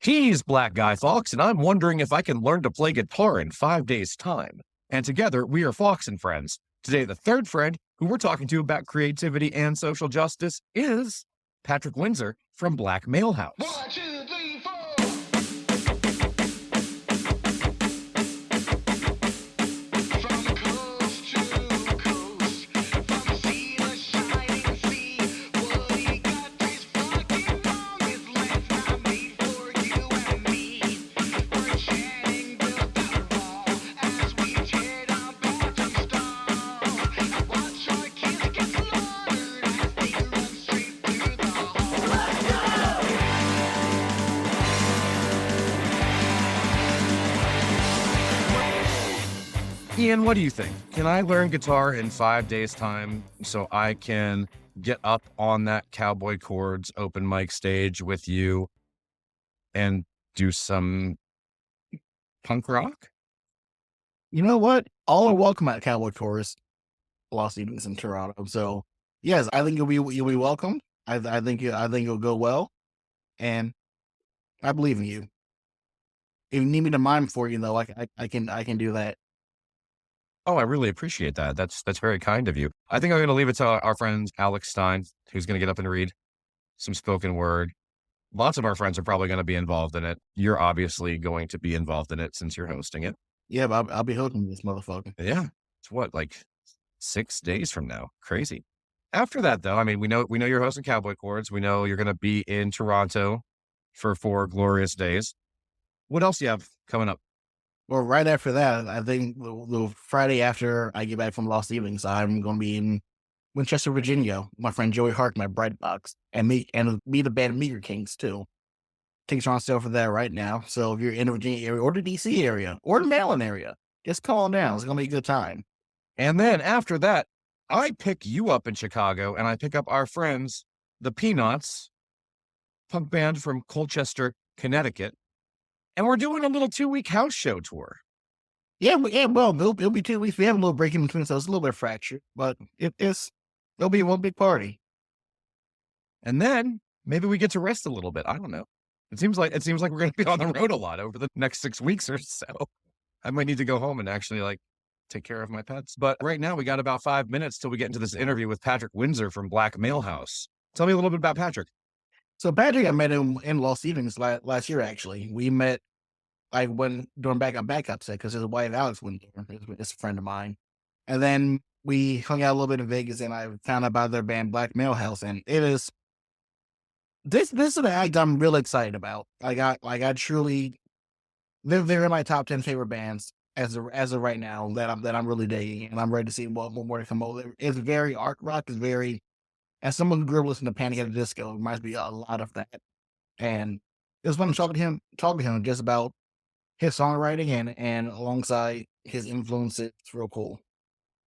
He's Black Guy Fawkes, and I'm wondering if I can learn to play guitar in 5 days' time. And together, we are Fawkes and Friends. Today, the third friend who we're talking to about creativity and social justice is Patrick Windsor from Black Male House. 1, 2, 3, 4. From coast to coast, from sea to shining sea, what he got is fucking wrong. His life's not made for you and me. We're chatting built that wall as we tear down bottom stall. Watch our kids get slaughtered as they run straight through the hall. Ian, what do you think? Can I learn guitar in 5 days' time so I can get up on that Cowboy Chords open mic stage with you and do some punk rock? You know what? All are welcome at Cowboy Chorus Lost Evenings in Toronto. So yes, I think you'll be welcome. I think it'll go well, and I believe in you. If you need me to mime for you, though, I can do that. Oh, I really appreciate that. That's very kind of you. I think I'm going to leave it to our friend Alex Stein, who's going to get up and read some spoken word. Lots of our friends are probably going to be involved in it. You're obviously going to be involved in it since you're hosting it. Yeah, but I'll be hosting this motherfucker. Yeah. It's what, like 6 days from now? Crazy. After that, though, I mean, we know you're hosting Cowboy Chords. We know you're going to be in Toronto for 4 glorious days. What else do you have coming up? Well, right after that, I think the Friday after I get back from Lost Evenings, I'm going to be in Winchester, Virginia. With my friend Joey Hart, my Bright Box, and me the band Meager Kings too. Tickets are on sale for that right now. So if you're in the Virginia area or the DC area or the Maryland area, just call on down. It's going to be a good time. And then after that, I pick you up in Chicago and I pick up our friends, the Peanuts, punk band from Colchester, Connecticut. And we're doing a little 2-week house show tour. Yeah, well, it'll be 2 weeks. We have a little break in between, so it's a little bit fractured, but it'll be one big party. And then maybe we get to rest a little bit. I don't know. It seems like we're going to be on the road a lot over the next 6 weeks or so. I might need to go home and actually take care of my pets. But right now we got about 5 minutes till we get into this interview with Patrick Windsor from Black Male House. Tell me a little bit about Patrick. So Patrick, I met him in Lost Evenings last year. Actually, we met when doing backup set because his wife Alex went there. It's a friend of mine, and then we hung out a little bit in Vegas, and I found out about their band Black Male House, and it is this is an act I'm really excited about. I truly they're in my top 10 favorite bands as of right now that I'm really digging, and I'm ready to see what more to come over. It's very art rock. It's very, as someone who grew up listening to Panic at the Disco, it reminds me a lot of that. And it was fun talking to him just about his songwriting and alongside his influences. It's real cool.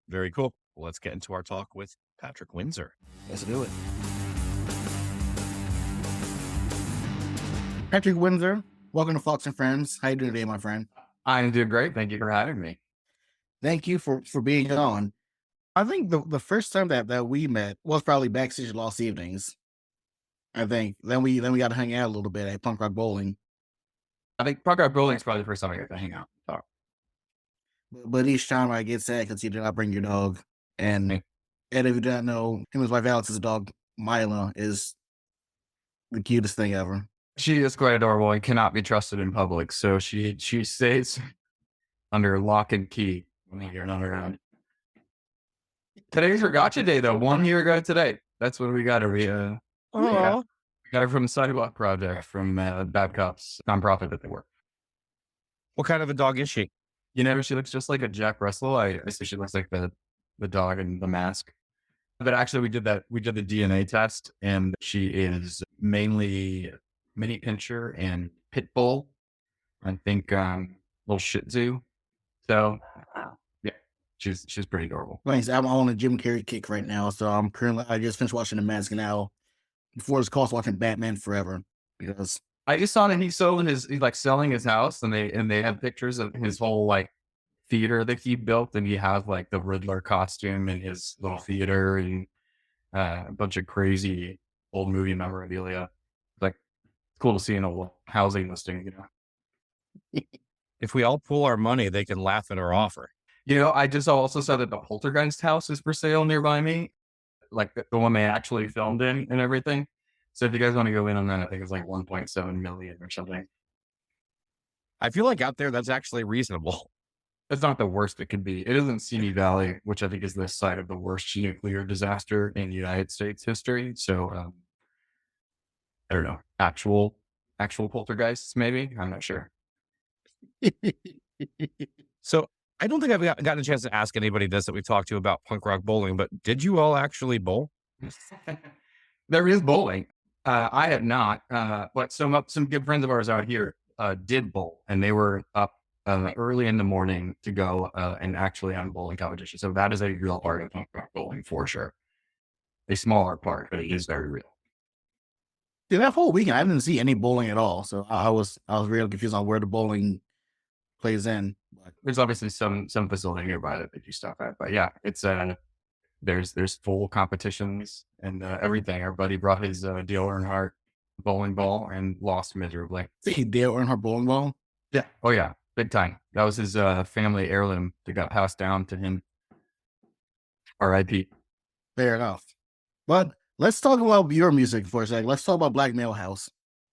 Very cool. Well, let's get into our talk with Patrick Windsor. Let's do it. Patrick Windsor, welcome to Fawkes and Friends. How you doing today, my friend? I'm doing great. Thank you for having me. Thank you for being on. I think the first time that we met was probably backstage at Lost Evenings. I think then we got to hang out a little bit at Punk Rock Bowling. I think Punk Rock Bowling is probably the first time I got to hang out. So, But each time I get sad because you did not bring your dog. And if you don't know, him and his wife Alex's dog, Mila, is the cutest thing ever. she is quite adorable and cannot be trusted in public. So she stays under lock and key when you're not around. Today's her gotcha day, though. 1 year ago today. That's when we got her. We got her from Sidewalk Project, from Babcock's nonprofit that they work. What kind of a dog is she? You know, she looks just like a Jack Russell. I say she looks like the dog in The Mask. But actually, we did the DNA test, and she is mainly mini pincher and pit bull. I think little Shih Tzu. So yeah, she's pretty adorable. Thanks. I'm on a Jim Carrey kick right now, so I just finished watching The Mask now. Before this call, watching Batman Forever because I just saw that he's selling his house, and they have pictures of his whole theater that he built, and he has the Riddler costume in his little theater and a bunch of crazy old movie memorabilia. It's cool to see an old housing listing, you know. If we all pool our money, they can laugh at our offer. You know, I just also saw that the Poltergeist house is for sale nearby me, like the one they actually filmed in and everything. So if you guys want to go in on that, I think it's like 1.7 million or something. I feel like out there that's actually reasonable. It's not the worst it could be. It is in Simi Valley, which I think is the site of the worst nuclear disaster in United States history. So I don't know, actual poltergeists, maybe. I'm not sure. So I don't think I've gotten a chance to ask anybody this that we've talked to about punk rock bowling, but did you all actually bowl? There is bowling. I have not, but some good friends of ours out here did bowl, and they were up early in the morning to go and actually on bowling competition. So that is a real part of punk rock bowling for sure. A smaller part, but it is very real. Dude, that whole weekend I didn't see any bowling at all. So I was really confused on where the bowling plays in. But There's obviously some facility nearby that they do stuff at, but yeah, it's there's full competitions and everything. Our buddy brought his Dale Earnhardt bowling ball and lost miserably. see Dale Earnhardt bowling ball. Yeah. Oh yeah, big time. That was his family heirloom that got passed down to him. R.I.P. Fair enough. But let's talk about your music for a sec. Let's talk about Black Male House.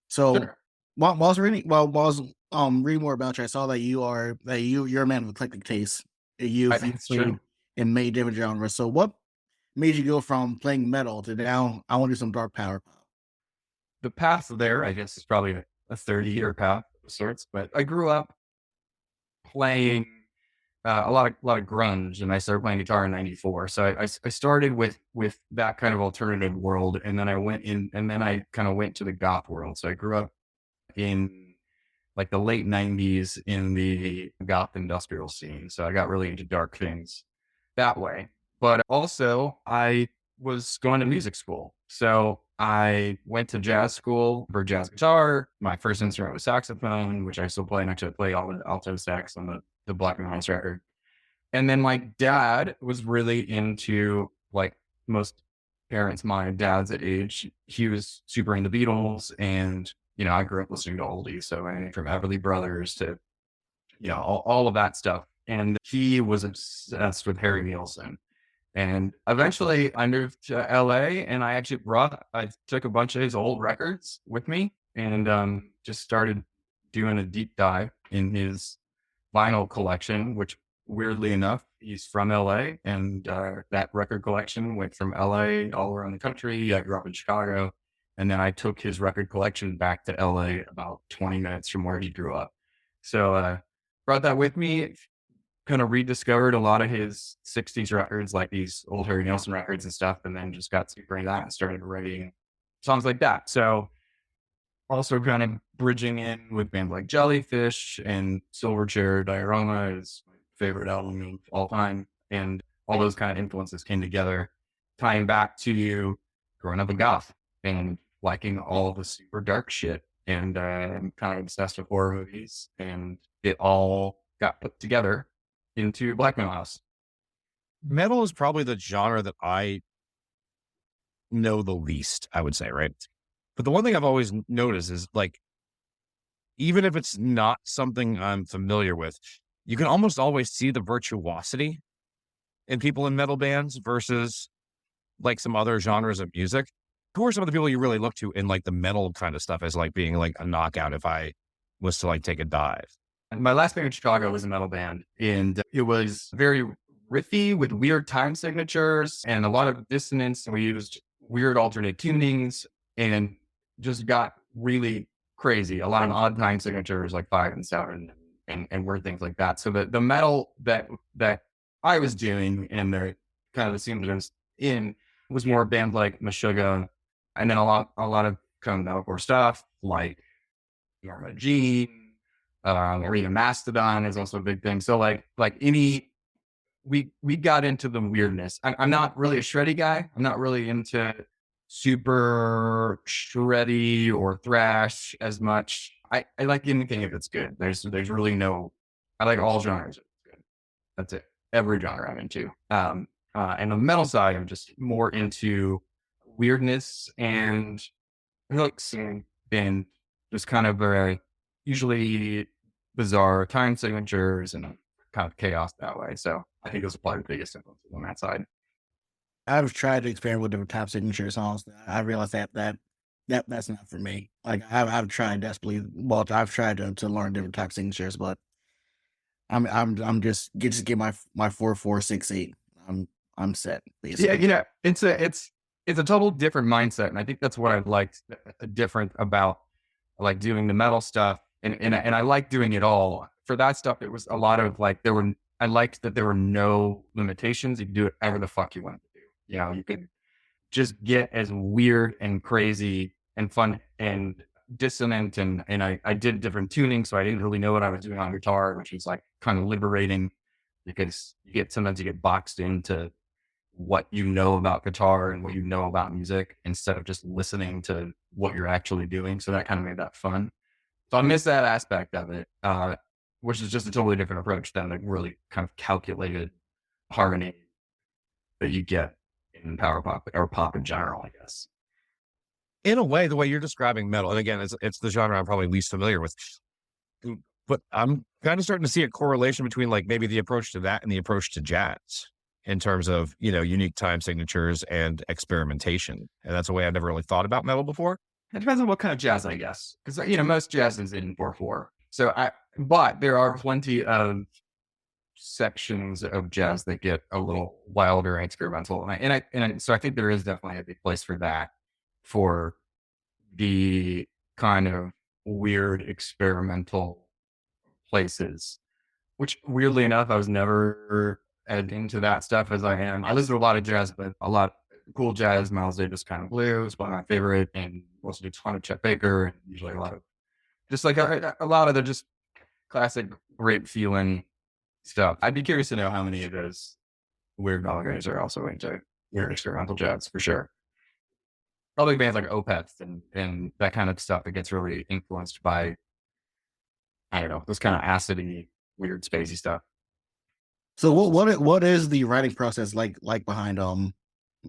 So Sure. while I was reading reading more about you, I saw that you're a man with eclectic taste. You've It's played true. in many different genres. So what made you go from playing metal to now I want to do some dark power pop? The path there, I guess, is probably a 30-year path of sorts. But I grew up playing a lot of grunge, and I started playing guitar in '94. So I started with that kind of alternative world, and then I went in, and then I kind of went to the goth world. So I grew up in like the late '90s in the goth industrial scene. So I got really into dark things that way. But also, I was going to music school. So I went to jazz school for jazz guitar. My first instrument was saxophone, which I still play, and actually play all the alto sax on the Black and White record. And then my dad was really into, like most parents my dad's age, he was super into Beatles, and you know, I grew up listening to oldies, so anything from Everly Brothers to, you know, all of that stuff. And he was obsessed with Harry Nilsson. And eventually I moved to LA, and I took a bunch of his old records with me, and just started doing a deep dive in his vinyl collection, which weirdly enough, he's from LA, and that record collection went from LA all around the country. I grew up in Chicago, and then I took his record collection back to LA about 20 minutes from where he grew up. So brought that with me, kind of rediscovered a lot of his 60s records, like these old Harry Nilsson records and stuff, and then just got super into that and started writing songs like that. So also kind of bridging in with bands like Jellyfish and Silverchair. Diorama is my favorite album of all time. And all those kind of influences came together, tying back to growing up in goth and liking all the super dark shit. And I'm kind of obsessed with horror movies. And it all got put together into Black Male House. Metal is probably the genre that I know the least, I would say, right? But the one thing I've always noticed is, like, even if it's not something I'm familiar with, you can almost always see the virtuosity in people in metal bands versus like some other genres of music. Who are some of the people you really look to in like the metal kind of stuff as like being like a knockout if I was to like take a dive? And my last band in Chicago was a metal band, and it was very riffy with weird time signatures and a lot of dissonance. And we used weird alternate tunings and just got really crazy. A lot of odd time signatures like 5 and 7 and weird things like that. So the metal that I was doing and the kind of the scene that I was in was more bands like Meshuggah, and then a lot of kind of metalcore stuff like Norma Jean, or even Mastodon is also a big thing. So we got into the weirdness. I'm not really a shreddy guy. I'm not really into super shreddy or thrash as much. I like anything if it's good. There's really no, I like all genres if it's good. That's it. Every genre I'm into. And on the metal side, I'm just more into weirdness and hooks and just kind of very usually bizarre time signatures and kind of chaos that way. So I think those are probably the biggest influences on that side. I've tried to experiment with different top signature songs. I realized that's not for me. Like I've tried desperately. Well, I've tried to learn different top signatures, but I'm just get my 4 4 6 8. I'm set Yeah, basically. you know, it's a total different mindset, and I think that's what I liked different about like doing the metal stuff, and I like doing it all. For that stuff, it was a lot of like I liked that there were no limitations. You could do whatever the fuck you wanted to do. You know, you could just get as weird and crazy and fun and dissonant, and I did different tuning, so I didn't really know what I was doing on guitar, which was like kind of liberating because sometimes you get boxed into what you know about guitar and what you know about music instead of just listening to what you're actually doing. So that kind of made that fun. So I miss that aspect of it, which is just a totally different approach than the really kind of calculated harmony that you get in power pop or pop in general, I guess. In a way, the way you're describing metal, and again, it's the genre I'm probably least familiar with, but I'm kind of starting to see a correlation between like maybe the approach to that and the approach to jazz in terms of, you know, unique time signatures and experimentation. And that's a way I've never really thought about metal before. It depends on what kind of jazz, I guess, because you know most jazz is in 4/4. But there are plenty of sections of jazz that get a little wilder and experimental, so I think there is definitely a big place for that, for the kind of weird experimental places. Which weirdly enough, I was never as into that stuff as I am. I listen to a lot of jazz, but a lot of cool jazz. Miles Davis kind of blues, one of my favorite, and also do a ton of Chet Baker, and usually a lot of just like a lot of the just classic great feeling stuff. I'd be curious to know how many of those weird metal guys are also into weird experimental jazz for sure. Probably bands like Opeth and that kind of stuff that gets really influenced by, I don't know, this kind of acidy, weird, spacey stuff. So what is the writing process like behind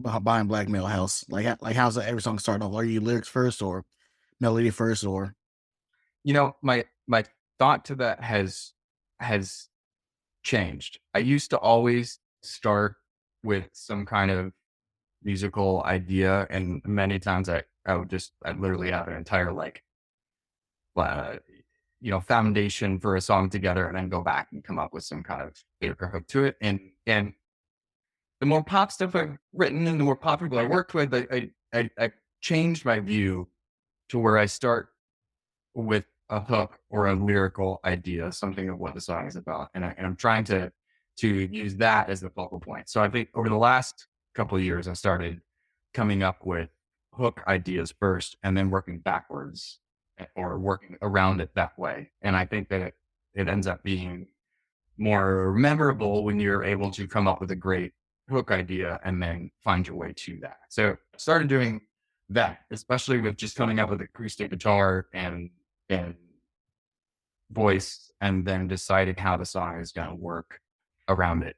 behind Black Male House? Like how's every song start off? Are you lyrics first or melody first or You know, my thought to that has changed. I used to always start with some kind of musical idea, and many times I'd literally have an entire like uh, foundation for a song together, and then go back and come up with some kind of bigger hook to it. And the more pop stuff I've written and the more pop people I worked with, I changed my view to where I start with a hook or a lyrical idea, something of what the song is about, and I'm trying to use that as the focal point. So I think over the last couple of years, I started coming up with hook ideas first, and then working backwards or working around it that way. And I think that it ends up being more memorable when you're able to come up with a great hook idea and then find your way to that. So I started doing that, especially with just coming up with acoustic guitar and voice, and then deciding how the song is going to work around it.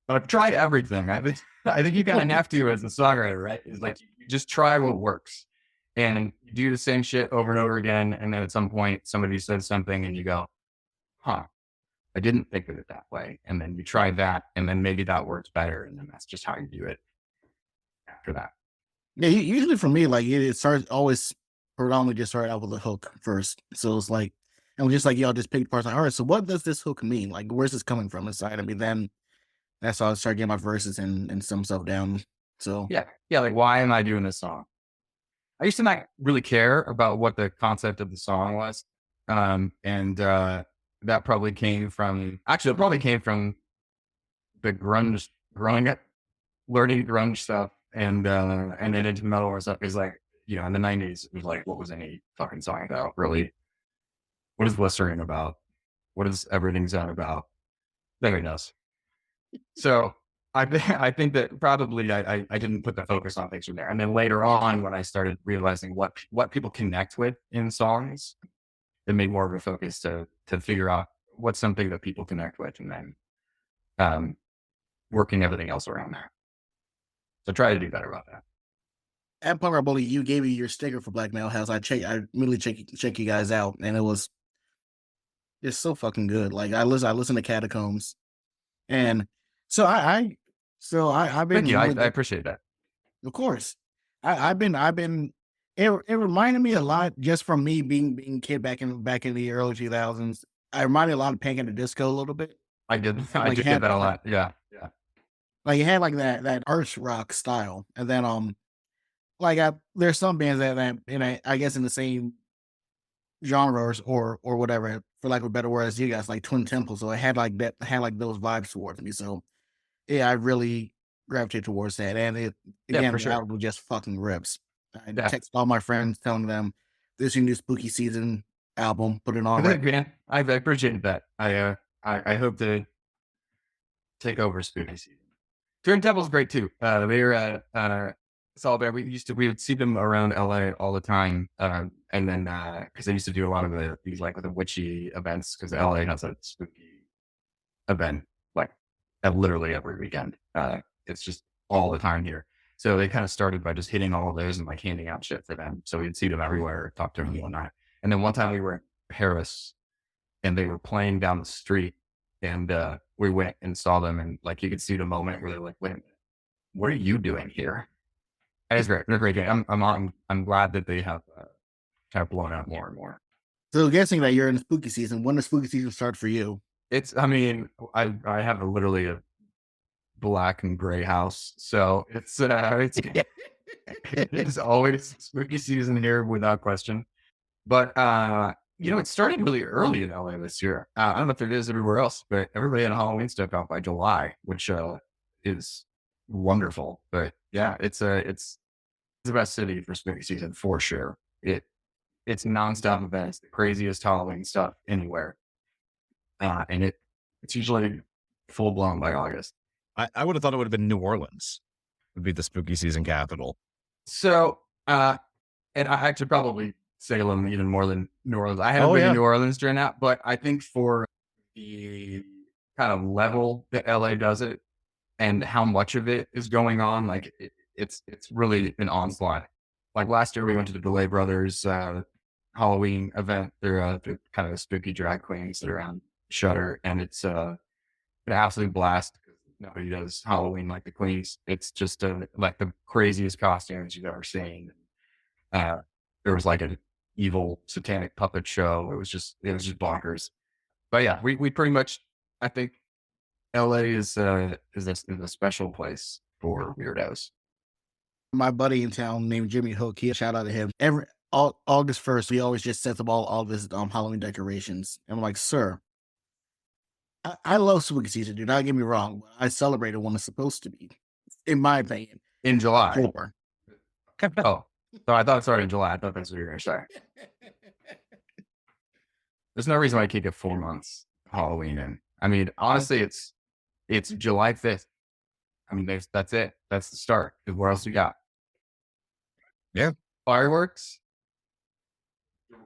But I've tried everything. I think you kind of have to as a songwriter, right? It's like you just try what works, and you do the same shit over and over again. And then at some point, somebody says something, and you go, "Huh, I didn't think of it that way." And then you try that, and then maybe that works better, and then that's just how you do it after that. yeah, usually for me, like it starts always predominantly just start out with a hook first. So it's like, and just like y'all just pick parts like, all right, so what does this hook mean? Like, where's this coming from inside of me? Then that's how I start getting my verses and some stuff down. So Yeah. Like, why am I doing this song? I used to not really care about what the concept of the song was. And that probably came from, actually, it probably came from the grunge, growing up, learning grunge stuff, and then into metal or stuff. Is like, in the 90s, it was like, what was any fucking song about, really? What is Blistering about? What is Everything's Out about? Nobody knows. So I think that probably I didn't put the focus on things from there. And then later on, when I started realizing what people connect with in songs, it made more of a focus to figure out what's something that people connect with, and then working everything else around there. So try to do better about that. at Punk Rock Bully, you gave me your sticker for Black Metal House. I immediately check you guys out, and it was just so fucking good. Like I listen to Catacombs, and so I've been Thank you. I really- appreciate that. of course. I've been. It reminded me a lot just from me being a kid back in the early 2000s. I reminded a lot of Panic! At the Disco a little bit. I did. I Like, did had- get that a lot. Yeah. Yeah. Like it had like that arch rock style, and then like there's some bands that I guess in the same genres or whatever, for lack of a better word, as you guys, like Twin Temple. So it had like that, had like those vibes towards me. So yeah, I really gravitated towards that, and it Yeah, again for the sure. album just fucking rips. I Yeah. text all my friends telling them this is your new Spooky Season album. Put it on. Thank you, man. I appreciate that. I hope to take over spooky season. Twin Temple's great too. They were at Solid. We would see them around LA all the time. And then because they used to do a lot of these like the witchy events, because LA has a spooky event like literally every weekend. It's just all the time here. So they kind of started by just hitting all of those and like handing out shit for them. So we'd see them everywhere, talk to them all night. And then one time we were in Paris and they were playing down the street, and we went and saw them, and like you could see the moment where they're like, wait a minute, what are you doing here? And it's great. They're great. I'm glad that they have kind of blown out more and more. So guessing that you're in the Spooky Season. When does Spooky Season start for you? I mean, I have literally a black and gray house, so it's it's always spooky season here without question. But it started really early in LA this year. I don't know if it is everywhere else, but everybody had Halloween stuff out by July, which is wonderful. But yeah, it's the best city for spooky season for sure. It's nonstop events, the craziest Halloween stuff anywhere, and it's usually full blown by August. I would have thought it would have been New Orleans would be the spooky season capital. So, and I should probably Salem even more than New Orleans. I haven't Oh, been yeah. to New Orleans during that, but I think for the kind of level that LA does it and how much of it is going on, like it's really an onslaught. Like last year, we went to the Delay Brothers Halloween event. They're kind of spooky drag queens that are on Shudder, and it's an absolute blast. Nobody does Halloween like the Queens. It's just like the craziest costumes you've ever seen. There was like an evil satanic puppet show. It was just bonkers. But yeah, we pretty much, I think LA is a special place for weirdos. My buddy in town named Jimmy Hook, he shout out to him. August 1st, he always just sets up all of his Halloween decorations. And I'm like, sir, I love spooky season, do not get me wrong. But I celebrate it when it's supposed to be, in my opinion. In July. October. Oh, so I thought it started in July. I thought that's what you were going to say. There's no reason why I can't get 4 months of Halloween in. I mean, honestly, it's July 5th. I mean, that's it. That's the start. What else we got? Yeah. Fireworks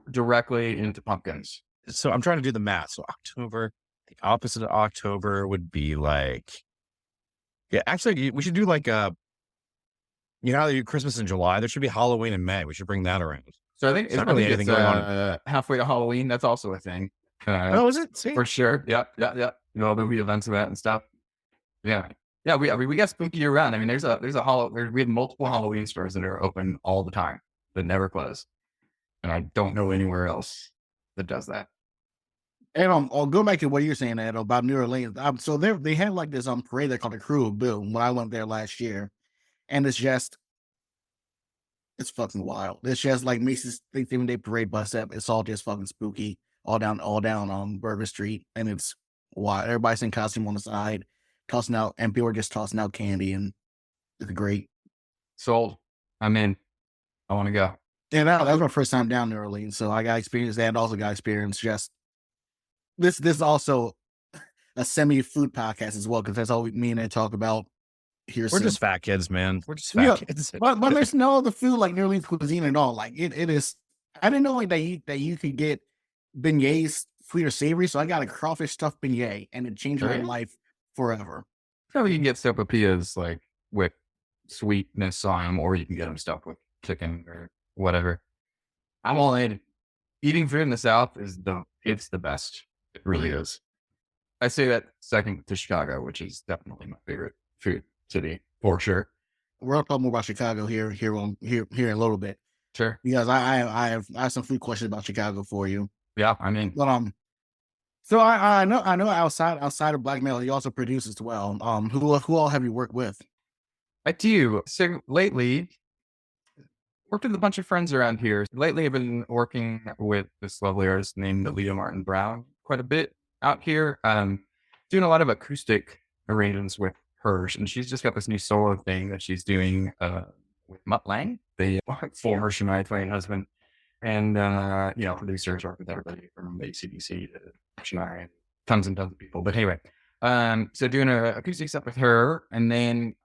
directly into pumpkins. So I'm trying to do the math. So October, the opposite of October would be like, yeah, actually, we should do like how they do Christmas in July. There should be Halloween in May. We should bring that around. So I think It's not really anything going on. Halfway to Halloween. That's also a thing. Oh, is it? See? For sure. Yeah. There'll be events of that and stuff. Yeah. Yeah. We got spooky year round. I mean, we have multiple Halloween stores that are open all the time that never close. And I don't know anywhere else that does that. And I'll go back to what you're saying, Ed, about New Orleans. So they had like this parade they called the Crew of Boom when I went there last year. And it's fucking wild. It's just like Macy's Thanksgiving Day Parade bus up. It's all just fucking spooky. All down on Bourbon Street. And it's wild. Everybody's in costume on the side, tossing out, and people are just tossing out candy, and it's great. Sold. I'm in. I want to go. And that was my first time down New Orleans, so I got experience that, and also got experience just this is also a semi-food podcast as well, because that's all me and Ed talk about here. We're just fat kids, man. We're just fat kids. But there's no other food like New Orleans cuisine at all. Like it is. I didn't know like that you could get beignets sweet or savory, so I got a crawfish stuffed beignet, and it changed my Really? life forever. So you can get sopapillas like with sweetness on them, or you can get them stuffed with chicken or whatever. I'm all in. Eating food in the South it's the best. It really is. I say that second to Chicago, which is definitely my favorite food city for sure. We'll talk more about Chicago here in a little bit Sure. because I have some food questions about Chicago for you. Yeah. I mean, But so I know outside of Black Metal, he also produces as well. Who all have you worked with? I do. So lately, worked with a bunch of friends around here. Lately, I've been working with this lovely artist named Leah Martin Brown quite a bit out here. Doing a lot of acoustic arrangements with her, and she's just got this new solo thing that she's doing with Mutt Lang, the former Shania Twain husband, and producers, work with everybody from AC/DC to Shania, and tons of people. But anyway, so doing an acoustic set with her, and then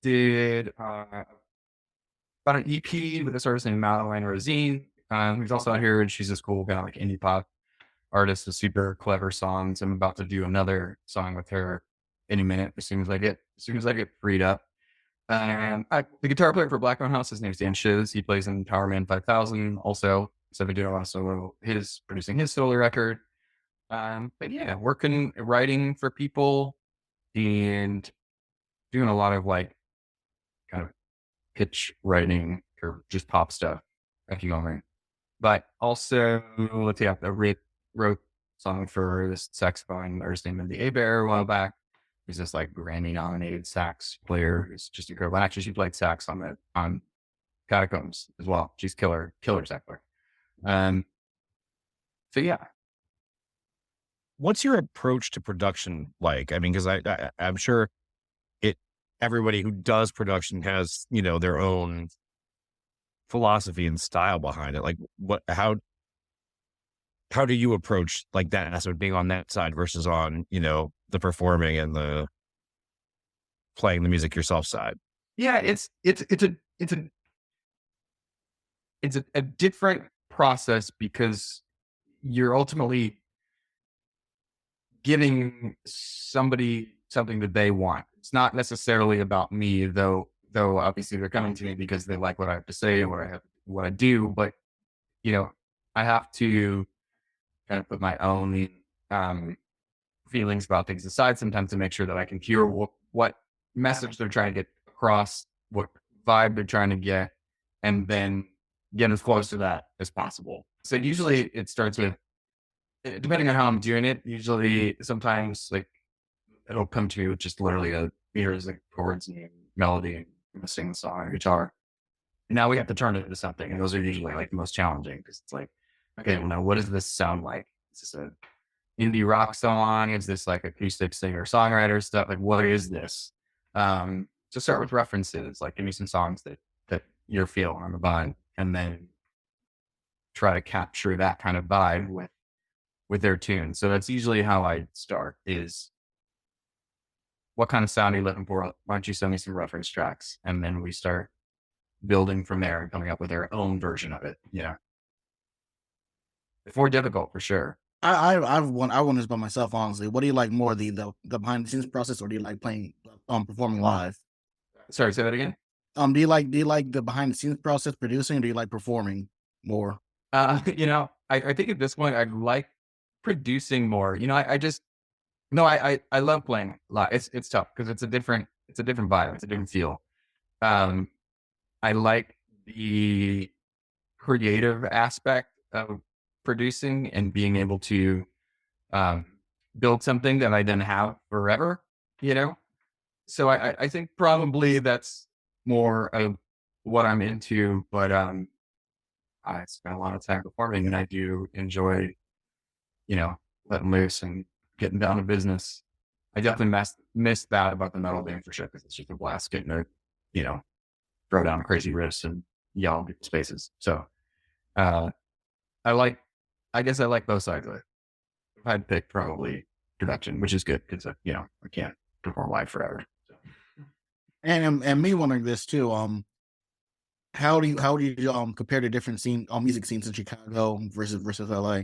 did about an EP with this artist named Madeline Rosine, who's also out here, and she's this cool kind of like indie pop artist with super clever songs. I'm about to do another song with her any minute as soon as I get freed up. The guitar player for Black Mountain House, his name's Dan Shiz. He plays in Power Man 5000 also. So we do a lot of solo, producing his solo record. But yeah, writing for people and doing a lot of like kind of pitch writing or just pop stuff, if you know what I mean. But also, let's see, I wrote song for this saxophone artist named Mindy Abear a while back. He's this like Grammy nominated sax player who's just incredible. Actually, she played sax on Catacombs as well. She's killer sax player. So yeah. What's your approach to production like? I mean, because I'm sure everybody who does production has, their own philosophy and style behind it. Like how do you approach like that aspect, being on that side versus on, the performing and the playing the music yourself side? Yeah, it's a different process because you're ultimately giving somebody something that they want. It's not necessarily about me, though obviously they're coming to me because they like what I have to say or what I do. But I have to kind of put my own feelings about things aside sometimes to make sure that I can hear what message they're trying to get across, what vibe they're trying to get, and then get as close to that as possible. So usually it starts with, depending on how I'm doing it, usually sometimes like it'll come to me with just literally here's the chords and melody and I'm gonna sing the song on guitar. And now we have to turn it into something. And those are usually like the most challenging because it's like, okay, well now what does this sound like? Is this an indie rock song? Is this like acoustic singer songwriter stuff? Like what is this? So start with references, like give me some songs that you're feeling on the vibe, and then try to capture that kind of vibe with their tune. So that's usually how I start is, what kind of sound are you looking for? Why don't you send me some reference tracks? And then we start building from there and coming up with our own version of it. Yeah. It's more difficult for sure. I've won this by myself, honestly. What do you like more, the behind the scenes process, or do you like playing performing live? Sorry, say that again. Do you like the behind the scenes process producing, or do you like performing more? I think at this point I like producing more. I love playing live. It's tough because it's a different vibe. It's a different feel. I like the creative aspect of producing and being able to build something that I then have forever, So I think probably that's more of what I'm into, but I spend a lot of time performing and I do enjoy, letting loose and getting down to business. I definitely miss that about the metal band for sure because it's just a blast getting to, throw down crazy riffs and yell in people's faces. So I guess I like both sides of it. I'd pick probably production, which is good because I can't perform live forever. So. And me wondering this too. How do you compare the different music scenes in Chicago versus LA?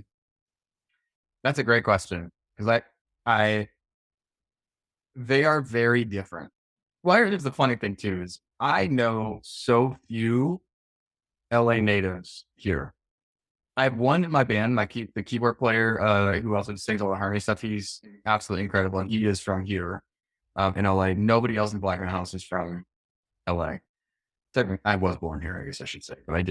That's a great question because they are very different. Well, here's the funny thing too is I know so few LA natives here. I have one in my band, the keyboard player, who also sings all the harmony stuff. He's absolutely incredible, and he is from here, in LA. Nobody else in Black House is from LA. Technically, I was born here, I guess I should say, but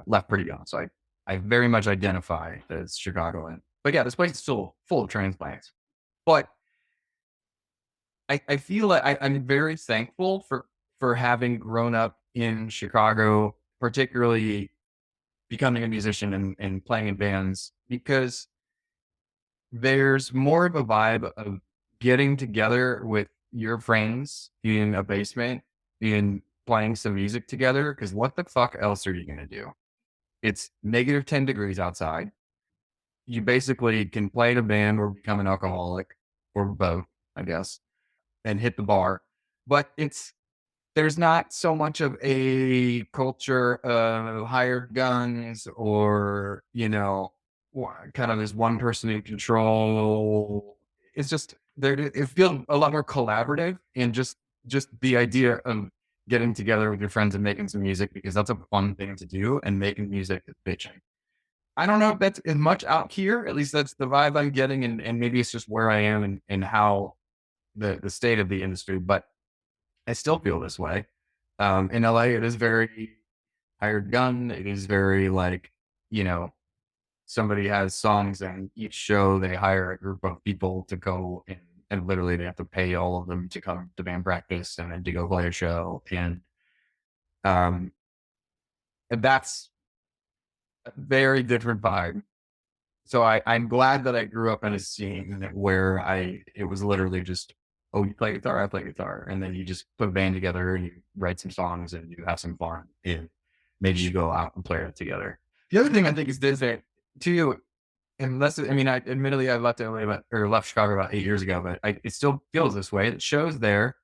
left pretty young, so I very much identify as Chicagoan. But yeah, this place is still full of transplants. But I feel like I'm very thankful for having grown up in Chicago, particularly becoming a musician and playing in bands, because there's more of a vibe of getting together with your friends in a basement and playing some music together. Because what the fuck else are you gonna do? It's negative 10 degrees outside. You basically can play in a band or become an alcoholic or both, I guess, and hit the bar. But there's not so much of a culture of hired guns or, kind of this one person in control. It's just there. It feels a lot more collaborative, and just the idea of getting together with your friends and making some music, because that's a fun thing to do, and making music is bitching. I don't know if that's as much out here. At least that's the vibe I'm getting, and maybe it's just where I am and how the state of the industry, but I still feel this way. In LA, it is very hired gun. It is very like, somebody has songs, and each show they hire a group of people to go and literally they have to pay all of them to come to band practice and then to go play a show. And that's a very different vibe. So I'm glad that I grew up in a scene where it was literally just, oh, you play guitar, I play guitar. And then you just put a band together and you write some songs and you have some fun. And maybe you go out and play it together. The other thing I think is this, that too, admittedly I left LA left Chicago about 8 years ago, but it still feels this way. The shows there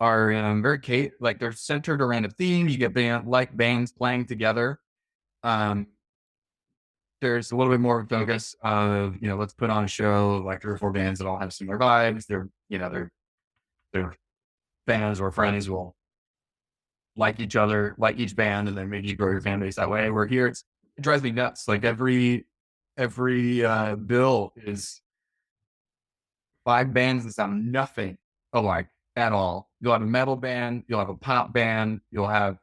are very like they're centered around a theme. You get bands playing together. There's a little bit more focus of, let's put on a show, like 3 or 4 bands that all have similar vibes. Their fans or friends will like each other, like each band, and then maybe you grow your fan base that way. Where here, it drives me nuts. Like every bill is 5 bands that sound nothing alike at all. You'll have a metal band, you'll have a pop band, you'll have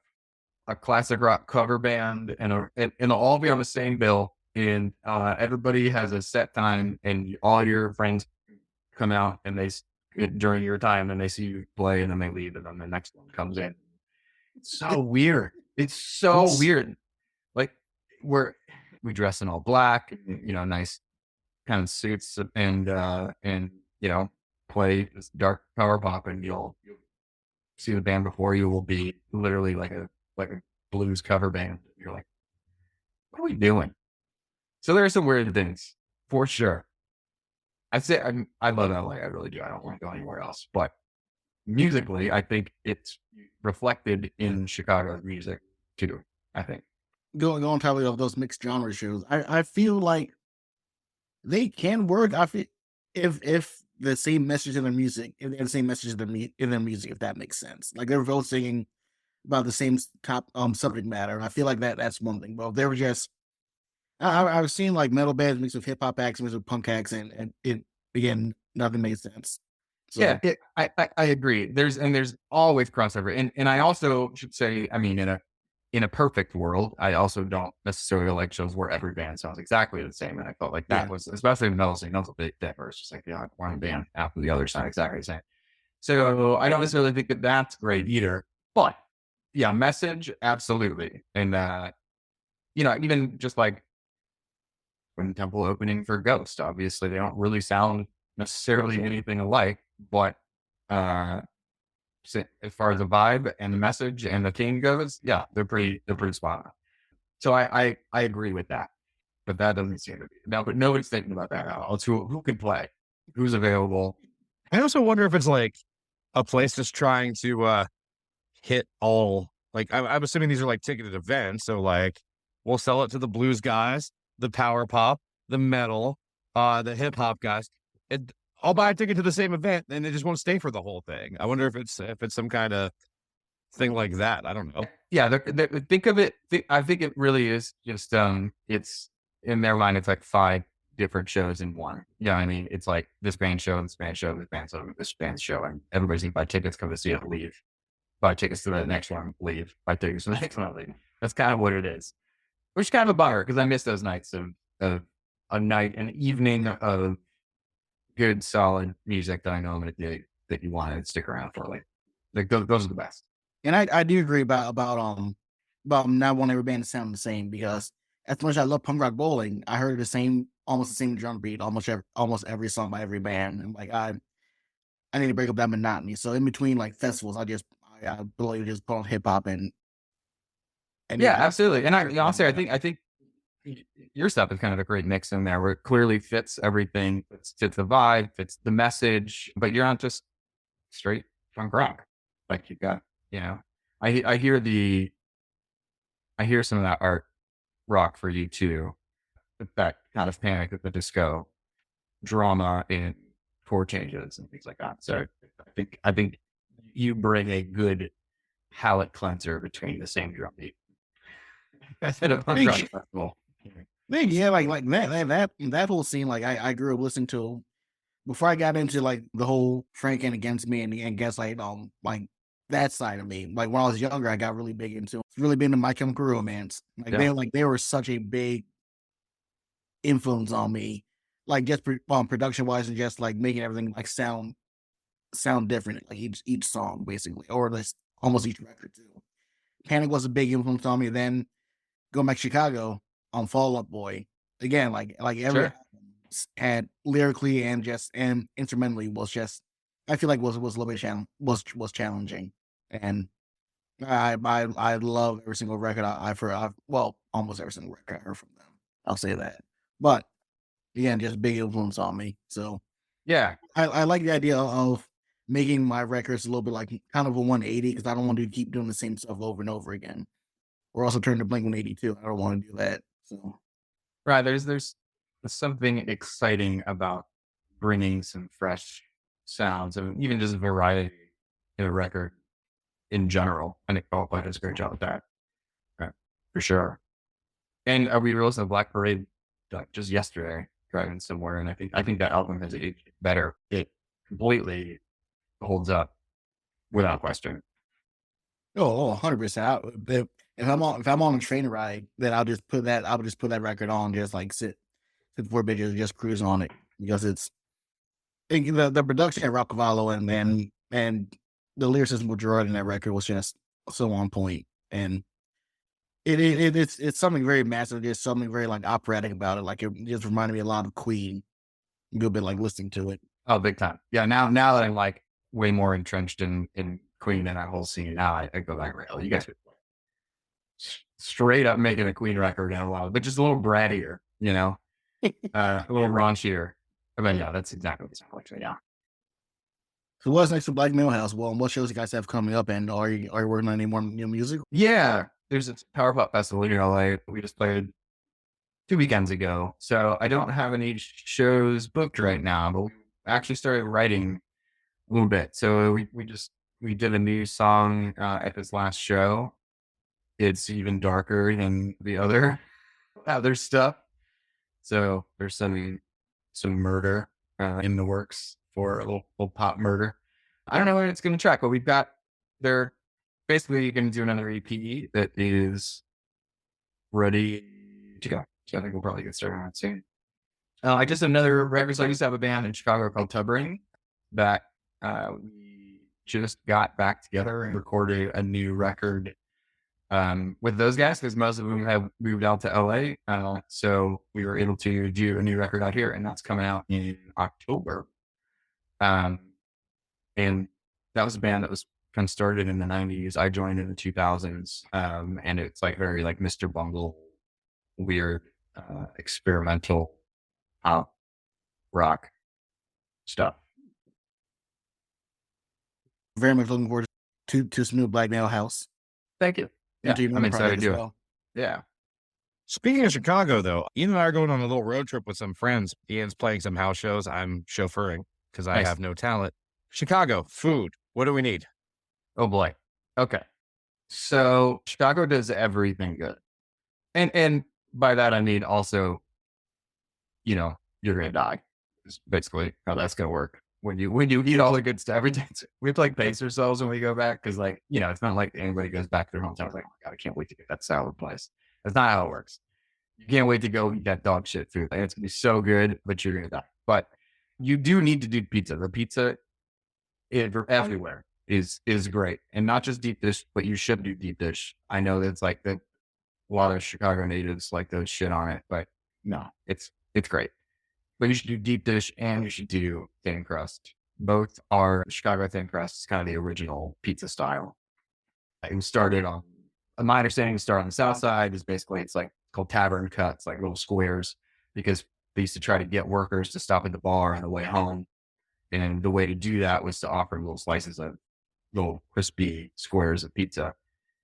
a classic rock cover band, and they'll all be on the same bill. And everybody has a set time, and all your friends come out and during your time, and they see you play, and then they leave, and then the next one comes in. It's so weird. It's so weird. Like we dress in all black, nice kind of suits, and play this dark power pop, and you'll see the band before you will be literally like a blues cover band. You're like, what are we doing? So there are some weird things for sure. I'd say I love LA. I really do. I don't want to go anywhere else. But musically, I think it's reflected in Chicago's music too. I think. Going on top of those mixed genre shows, I feel like they can work. I feel if the same message in their music, if the same message in their music, if that makes sense. Like they're both singing about the same top subject matter. And I feel like that's one thing. But if they were just, I've seen like metal bands mixed with hip hop acts, mixed with punk acts, and it again nothing made sense. So, Yeah, I agree. There's always crossover, and I also should say, I mean, in a perfect world, I also don't necessarily like shows where every band sounds exactly the same. And I felt like that was, especially in the metal scene, that's a big diverse. Just like, one band after the other sound exactly the same. So I don't necessarily think that that's great either. But yeah, message, absolutely. And, even just like when Temple opening for Ghost, obviously they don't really sound necessarily anything alike, but as far as the vibe and the message and the theme goes, yeah, they're pretty spot on. So I agree with that, but that doesn't seem to be now. But nobody's thinking about that at all. It's who can play, who's available. I also wonder if it's like a place that's trying to hit all. Like I'm assuming these are like ticketed events, so like we'll sell it to the blues guys, the power pop, the metal, the hip hop guys. I'll buy a ticket to the same event and they just won't stay for the whole thing. I wonder if it's some kind of thing like that. I don't know. Yeah, think of it. I think it really is just it's in their mind. It's like 5 different shows in one. Yeah, I mean, it's like this band show, this band show, this band show, this band show, and everybody's gonna buy tickets, come to see it, leave. Buy tickets to the next one, leave. Buy tickets to the next one, leave. That's kind of what it is. Which is kind of a bummer because I miss those nights of an evening of good, solid music that I know I'm gonna do that you want to stick around for. Like those are the best. And I do agree about not wanting every band to sound the same, because as much as I love punk rock bowling, I heard almost the same drum beat almost every song by every band, and like I need to break up that monotony. So in between like festivals, I believe just put on hip hop and Yeah, absolutely. And honestly, I think your stuff is kind of a great mix in there where it clearly fits everything, fits the vibe, fits the message, but you're not just straight punk rock. Like you've got, I hear some of that art rock for you too. That kind of Panic at the Disco drama and chord changes and things like that. So I think you bring a good palate cleanser between the same drum beat. At a punk rock festival. yeah, like that whole scene. Like I grew up listening to before I got into like the whole Frank and Against Me and Gaslight, like that side of me. Like when I was younger, I got really big into My Chemical Romance. They were such a big influence on me, like just production wise and just like making everything like sound different, like each song basically, or this almost each record too. Panic was a big influence on me. Then going back to Chicago on Fall Out Boy again, like every Sure. album had lyrically and instrumentally was just, I feel like was a little bit was challenging, and I love every single record I've heard. Well, almost every single record I heard from them. I'll say that. But again, just big influence on me. So Yeah. I like the idea of making my records a little bit like kind of a 180, because I don't want to keep doing the same stuff over and over again. Or also turn to Blink-182. I don't want to do that. So Right. There's something exciting about bringing some fresh sounds and even just variety in a record in general. I think Coldplay does a great job with that. Right. For sure. And we were listening to Black Parade like just yesterday, driving somewhere, and I think that album has aged better. It completely holds up without question. 100%. If I'm on a train ride, then I'll just put that record on, just like sit for bitches, just cruise on it, because the production at Rockavallo and the lyricism with Gerard in that record was just so on point, and it's something very massive. There's something very like operatic about it. Like it just reminded me a lot of Queen. A good bit like listening to it. Oh, big time. Yeah. Now that I'm like way more entrenched in Queen and that whole scene, now I go back real. You guys straight up making a Queen record in a while, but just a little brattier, a little raunchier. I mean, yeah, that's exactly what it sounds like. So, yeah. So what's next to Black Male House? Well, what shows you guys have coming up, and are you working on any more new music? Yeah. There's a Power Pop Festival in LA. We just played 2 weekends ago. So I don't have any shows booked right now, but we actually started writing a little bit. So we did a new song at this last show. It's even darker than the other stuff. So there's some murder in the works for a little pop murder. I don't know where it's going to track, but they're basically going to do another EP that is ready to go. So I think we'll probably get started on it soon. I just another record. So I used to have a band in Chicago called Tub Ring that we just got back together and recorded a new record with those guys, because most of them have moved out to LA. So we were able to do a new record out here, and that's coming out in October. And that was a band that was kind of started in the 90s. I joined in the 2000s. And it's like very like Mr. Bungle, weird, experimental pop rock stuff. Very much looking forward to some new Black Male House. Thank you. Yeah, I'm excited to do it. Yeah. Speaking of Chicago, though, Ian and I are going on a little road trip with some friends. Ian's playing some house shows. I'm chauffeuring. because I Nice. have no talent. Chicago, food. What do we need? Oh boy. Okay. So Chicago does everything good. And by that I mean also, you're gonna die. Is basically how that's gonna work. When you eat all the good stuff, every day we have to like pace ourselves when we go back because it's not like anybody goes back to their hometown like, oh my God, I can't wait to get that salad place. That's not how it works. You can't wait to go eat that dog shit food. Like, it's gonna be so good, but you're gonna die. But you do need to do pizza. The pizza everywhere is great, and not just deep dish, but you should do deep dish. I know that's like that. A lot of Chicago natives like to shit on it, but no, it's great. But you should do deep dish and you should do thin crust. Both are Chicago thin crust is kind of the original pizza style. It started on, my understanding, it started on the south side. Is basically it's like called tavern cuts, like little squares, because they used to try to get workers to stop at the bar on the way home. And the way to do that was to offer little slices of little crispy squares of pizza.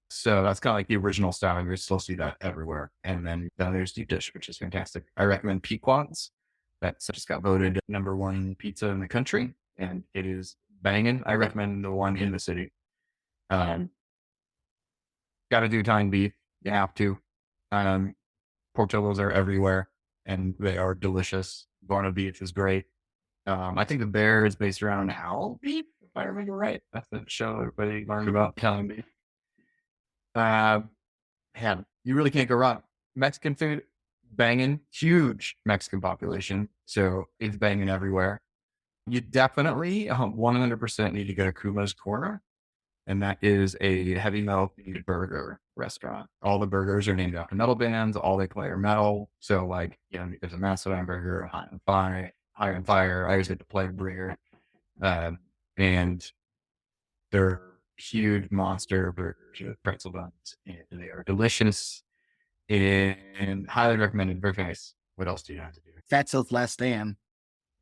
So that's kind of like the original style. And we still see that everywhere. And then there's deep dish, which is fantastic. I recommend Pequod's. That just got voted #1 pizza in the country, and it is banging. I recommend the one in the city. Got to do Italian beef. You have to. Portillos are everywhere, and they are delicious. Buona beef is great. I think the bear is based around owl beef, if I remember right. That's the show everybody learned about Italian beef. Man, you really can't go wrong. Mexican food, banging, huge Mexican population. So it's banging everywhere. You definitely 100% need to go to Kuma's Corner. And that is a heavy metal themed burger restaurant. All the burgers are named after metal bands. All they play are metal. So there's a Mastodon burger, a High on Fire. I always get to play Bringer. And they're huge monster burgers with pretzel buns, and they are delicious and highly recommended. Very nice. What else do you have to do? Fatso's Last Stand.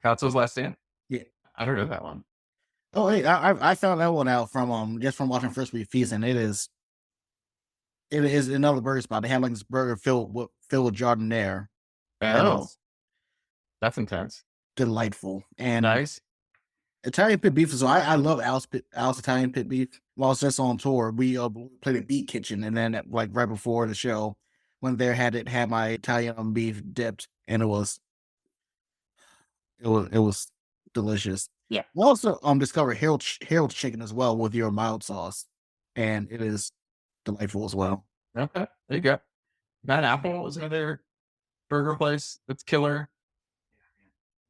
Fatso's Last Stand? Yeah. I heard of that one. Oh, hey, I found that one out from just from watching First Week Feast, and it is another burger spot. They have like this burger filled with jardiniere. And Oh, it's that's intense. delightful. And Nice. Italian pit beef. So I love Al's Italian pit beef. While I was just on tour, we played at Beat Kitchen, and then like right before the show, went there, had my Italian beef dipped, and it was delicious. Yeah. We also discovered Harold's chicken as well with your mild sauce, and it is delightful as well. Okay. There you go. Bad Apple is another burger place that's killer.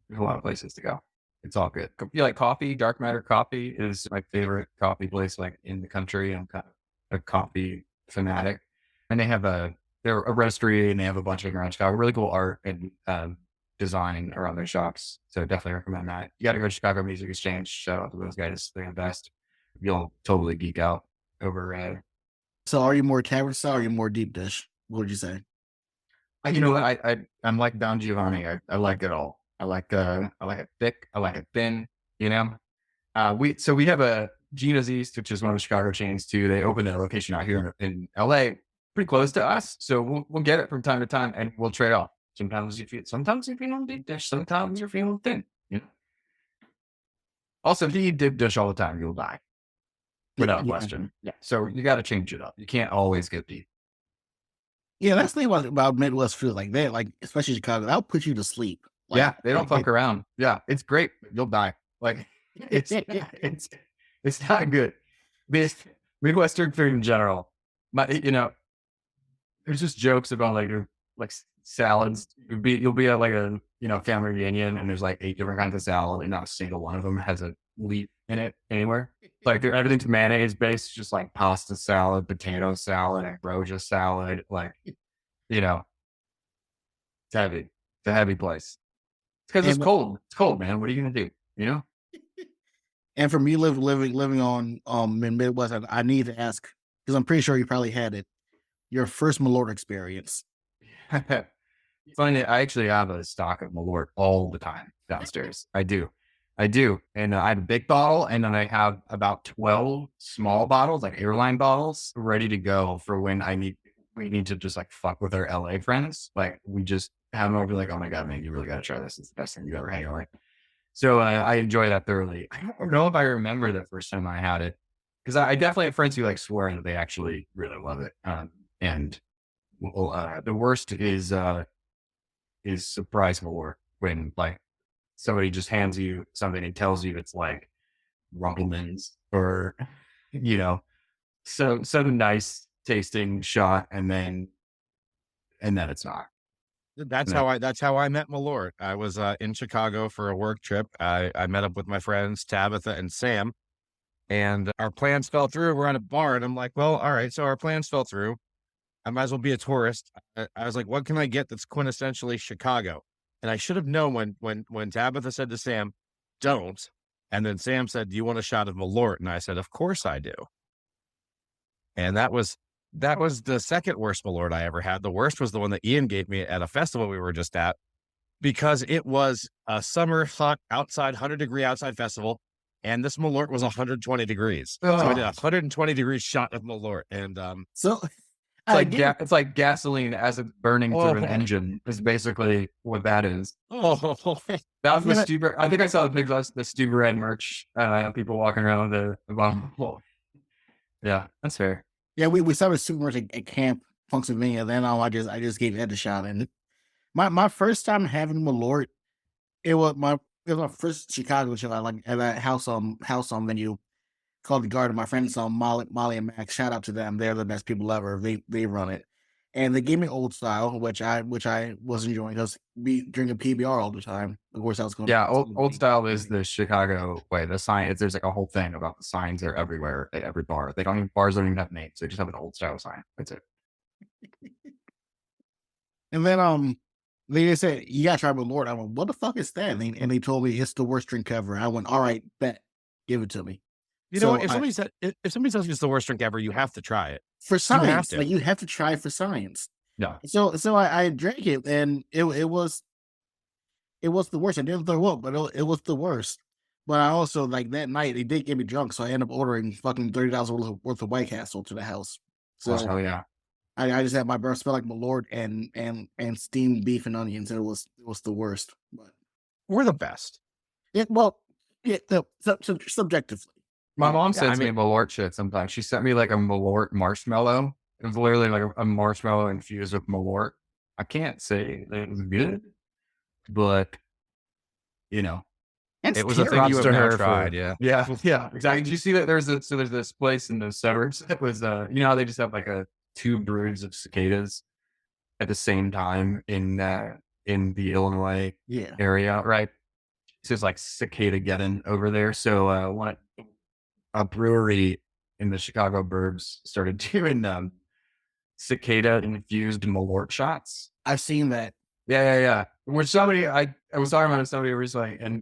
There's a lot of places to go. It's all good. You like coffee? Dark Matter Coffee is my favorite coffee place like in the country. I'm kind of a coffee fanatic. And they're a roastery, and they have a bunch of around Chicago. Really cool art and design around their shops. So definitely recommend that. You got to go to Chicago Music Exchange. Shout out to those guys. They're the best. You'll totally geek out over. So, are you more tavern style or are you more deep dish? What would you say? You know what? I'm like Don Giovanni. I like it all. I like it thick. I like it thin. We have a Gina's East, which is one of the Chicago chains too. They opened a location out here in LA, pretty close to us. So we'll get it from time to time, and we'll trade off. Sometimes you're feeling deep dish. Sometimes you're feeling thin. Also, if you eat deep dish all the time, you'll die. Without question. Yeah. So you got to change it up. You can't always get deep. Yeah, that's the thing about Midwest food. Like that, like especially Chicago, that'll put you to sleep. Like, Yeah, they don't fuck around. Yeah, it's great. But you'll die. Like it's not good. Midwestern food in general. There's just jokes about like salads. You'll be at like a family reunion, and there's like 8 different kinds of salad, and not a single one of them has a leaf in it anywhere. Like everything's mayonnaise based, just like pasta salad, potato salad, ambrosia salad. Like it's heavy. It's a heavy place. It's because it's And- cold. It's cold, man. What are you gonna do? And for me, living on in Midwest, I need to ask because I'm pretty sure you probably had it. Your first Malort experience. Funny, I actually have a stock of Malort all the time downstairs. I do. And I have a big bottle, and then I have about 12 small bottles, like airline bottles, ready to go for when we need to just like fuck with our LA friends. Like we just have them over like, oh my God, man, you really got to try this. It's the best thing you ever had. So I enjoy that thoroughly. I don't know if I remember the first time I had it because I definitely have friends who like swear that they actually really love it. And the worst is surprise more when like somebody just hands you something and tells you it's like Rumplemans or you know some nice tasting shot and then it's not. That's Yeah. how I met Malort. I was in Chicago for a work trip. I met up with my friends Tabitha and Sam, and our plans fell through. We're on a bar, and I'm like, well, all right. So our plans fell through. I might as well be a tourist. I was like, what can I get that's quintessentially Chicago? And I should have known when Tabitha said to Sam, "Don't," and then Sam said, "Do you want a shot of Malort?" And I said, "Of course I do." And that was the second worst Malort I ever had. The worst was the one that Ian gave me at a festival we were just at because it was a summer hot outside 100-degree outside festival, and this Malort was 120 degrees. So I did a 120-degree shot of Malort, and So It's I like did. it's like gasoline as it's burning through an Oh. engine is basically what that is. oh, That was the gonna- Stu. I think I saw the Stu Red merch. People walking around with the bottom. Yeah, that's fair. Yeah, we started super much at Camp Pennsylvania. Then I just gave Ed a shot. And my first time having Malort, it was my first Chicago show. I like at that house on venue called the Garden. My friends Molly and Max. Shout out to them. They're the best people ever. They run it, and they gave me Old Style, which I was enjoying because be drinking PBR all the time. Of course, I was going. Yeah, old style is the Chicago way. The sign, there's like a whole thing about the signs are everywhere at every bar. They don't even bars don't even have names. They just have an old style sign. That's it. And then they just said you gotta try Malort. I went, what the fuck is that? And they told me it's the worst drink ever. I went, all right, bet, give it to me. you So know, if somebody tells you it's the worst drink ever, you have to try it. For have science, to. like you have to try it for science. Yeah. So I drank it and it was the worst. I didn't throw up, but it was the worst. But I also like that night it did get me drunk, so I ended up ordering fucking $30 worth of White Castle to the house. So Oh yeah. I just had my breath smell like Malort and steamed beef and onions, and it was the worst. But We're the best. Subjectively. My mom Yeah, sends me Malort shit sometimes. She sent me like a Malort marshmallow. It was literally like a marshmallow infused with Malort. I can't say that it was good, but you know, And It was a scary. thing you props have to now her tried. for- Yeah. yeah, exactly. Did you see that there's this place in the suburbs that was you know how they just have like two broods of cicadas at the same time in the Illinois Yeah. area, right? So it's like cicada getting over there. So a brewery in the Chicago burbs started doing cicada infused Malort shots. I've seen that. Yeah. Which somebody I was talking about somebody recently, and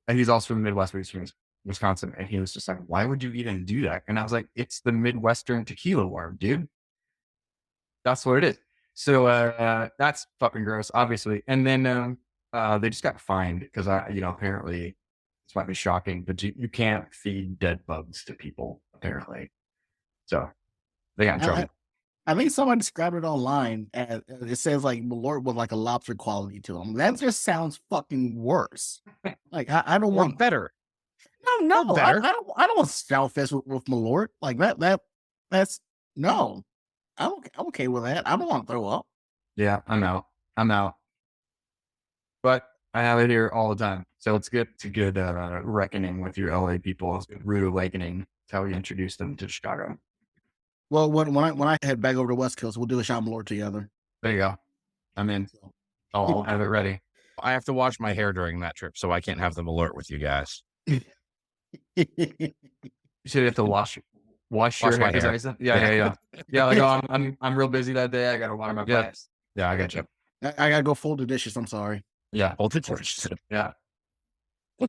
he's also from the Midwest, but he's from Wisconsin, and he was just like, "Why would you even do that?" And I was like, "It's the Midwestern tequila worm, dude. That's what it is." So that's fucking gross, obviously. And then they just got fined because apparently this might be shocking, but you can't feed dead bugs to people apparently. So they got in trouble. I think someone described it online as it says like Malort with like a lobster quality to them. That just sounds fucking worse. Like I don't Or want better. no. I better. don't want Scoutfest with Malort like that's no. I'm okay with that. I don't want to throw up. Yeah, I'm out. But I have it here all the time. So it's good reckoning with your LA people. It's a good rude awakening. It's how we introduce them to Chicago. Well, when I head back over to West Coast, we'll do a shot Malort together. There you go. I'm in. I'll have it ready. I have to wash my hair during that trip, so I can't have them alert with you guys. You should have to wash your Wash hair. my is that hair. what you said? Yeah. Yeah, like I'm real busy that day. I gotta water my Yeah. plants. Yeah, I got you. I gotta go fold the dishes. I'm sorry. Yeah. Hold the torch. Yeah.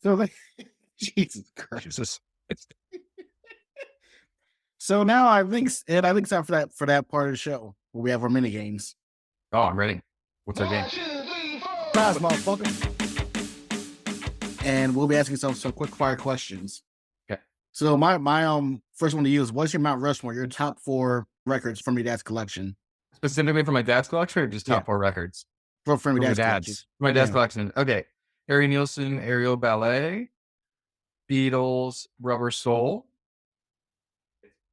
So Jesus Christ. Jesus. So now I think it's time for that part of the show where we have our mini games. Oh, I'm ready. What's our game? 1, 2, 3, 4. Pass, motherfucker. And we'll be asking some quick fire questions. Okay. So my first one to you is what's your Mount Rushmore? Your top 4 records from your dad's collection. Specifically for my dad's collection or just top Yeah. 4 records? From your From your dad's dad's. collection. My dad's Yeah. collection. Okay. Harry Nilsson, Aerial Ballet, Beatles, Rubber Soul.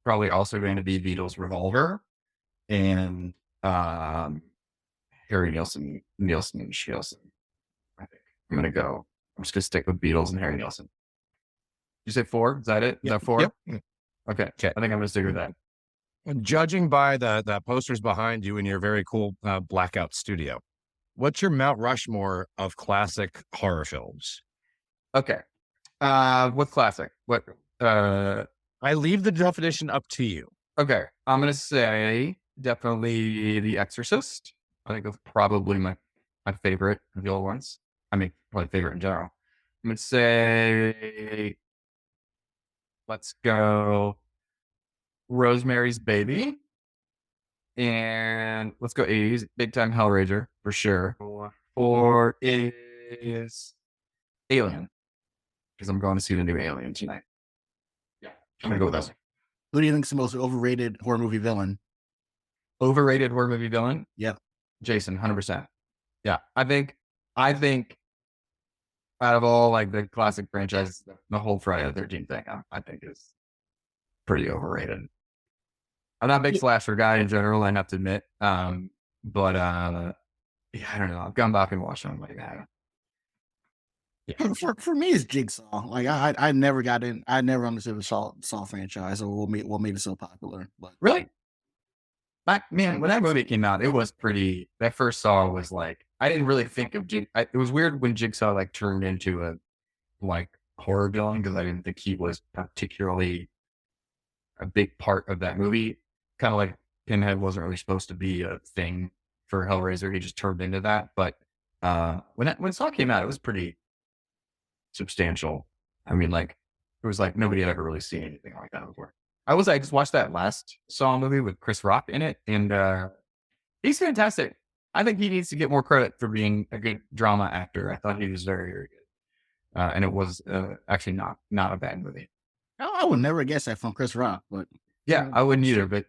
Probably also going to be Beatles Revolver, and Harry Nilsson, Nielsen and Shielsen. I think I'm gonna go. I'm just gonna stick with Beatles and Harry Nilsson. You say 4? Is that it? Is that 4? Yep. Okay. Okay. I think I'm gonna stick with that. And judging by the posters behind you in your very cool blackout studio, what's your Mount Rushmore of classic horror films? Okay. What's classic? What? I leave the definition up to you. Okay. I'm gonna say definitely The Exorcist. I think it's probably my favorite of the old ones. I mean, probably favorite in general. I'm gonna say, let's go Rosemary's Baby, and let's go 80s. Big Time Hellraiser for sure. Or is Alien, because I'm going to see the new Alien tonight. Yeah, I'm gonna go with this. Who do you think's the most overrated horror movie villain? Overrated horror movie villain? Yep. Jason, 100%. Yeah, I think out of all like the classic franchises, the whole Friday the 13th thing, I think is pretty overrated. I'm not a big slasher guy in general, I have to admit. But yeah, I don't know. I've gone back and watched them like that. Yeah. For me, it's Jigsaw. Like I never got in. I never understood the Saw franchise or what made it so popular. But Really? Man, when that movie came out, it was pretty. That first Saw was like, I didn't really think of it was weird when Jigsaw like turned into a like horror villain, because I didn't think he was particularly a big part of that movie. Kind of like Pinhead wasn't really supposed to be a thing for Hellraiser. He just turned into that. But when Saw came out, it was pretty substantial. I mean, like, it was like nobody had ever really seen anything like that before. I just watched that last Saw movie with Chris Rock in it, and he's fantastic. I think he needs to get more credit for being a good drama actor. I thought he was very, very good. And it was actually not a bad movie. I would never guess that from Chris Rock. But Yeah, I wouldn't either, but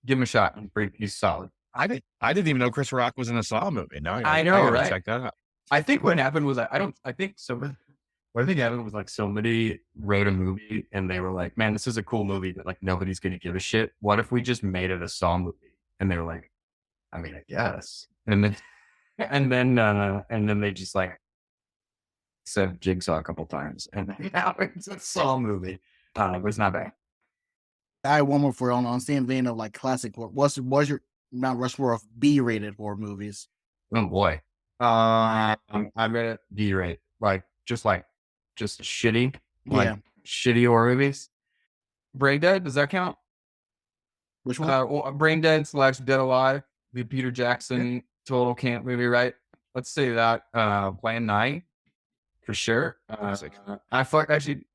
give him a shot. He's solid. I didn't even know Chris Rock was in a Saw movie. No, I know, gotta right? check that out. I think what happened was what I think happened was like somebody wrote a movie and they were like, man, this is a cool movie, but like nobody's gonna give a shit. What if we just made it a Saw movie? And they were like, I mean, I guess. And then they just like said Jigsaw a couple times, and now it's a Saw movie. It was not bad. I have one more for you on same vein of like classic horror. What's your Mount Rushmore of B-rated horror movies? Oh boy. I'm gonna D-rate. Just shitty. Yeah. Shitty horror movies. Brain Dead, does that count? Which one? Brain Dead / Dead Alive, the Peter Jackson total camp movie, right? Let's say that. Plan 9 for sure. Classic. Actually,